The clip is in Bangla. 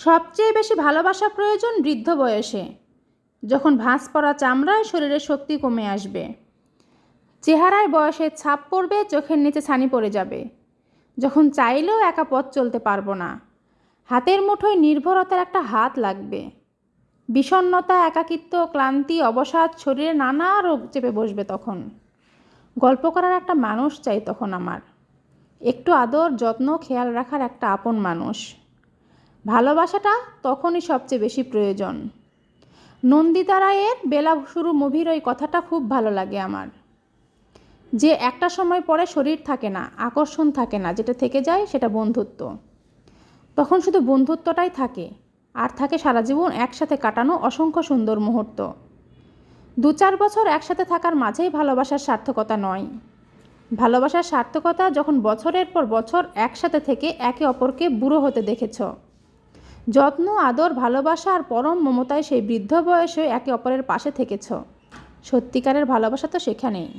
সবচেয়ে বেশি ভালোবাসা প্রয়োজন বৃদ্ধ বয়সে, যখন ভাঁজ পড়া চামড়ায় শরীরের শক্তি কমে আসবে, চেহারায় বয়সের ছাপ পড়বে, চোখের নিচে ছানি পড়ে যাবে, যখন চাইলেও একা পথ চলতে পারবো না, হাতের মুঠোয় নির্ভরতার একটা হাত লাগবে। বিষণ্ণতা, একাকিত্ব, ক্লান্তি, অবসাদ, শরীরে নানা রোগ চেপে বসবে। তখন গল্প করার একটা মানুষ চাই তখন আমার, একটু আদর, যত্ন, খেয়াল রাখার একটা আপন মানুষ। ভালোবাসাটা তখনই সবচেয়ে বেশি প্রয়োজন। নন্দিতা রায়ের বেলা শুরু মুভির ওই কথাটা খুব ভালো লাগে আমার, যে একটা সময় পরে শরীর থাকে না, আকর্ষণ থাকে না, যেটা থেকে যায় সেটা বন্ধুত্ব। তখন শুধু বন্ধুত্বটাই থাকে, আর থাকে সারা জীবন একসাথে কাটানো অসংখ্য সুন্দর মুহূর্ত। 2-4 বছর একসাথে থাকার মাঝেই ভালোবাসার সার্থকতা নয়। ভালোবাসার সার্থকতা যখন বছরের পর বছর একসাথে থেকে একে অপরকে বুড়ো হতে দেখেছ, যত্ন, আদর, ভালোবাসা আর পরম মমতায় সেই বৃদ্ধ বয়সে একে অপরের পাশে থেকেছ। সত্যিকারের ভালোবাসা তো সেখানেই।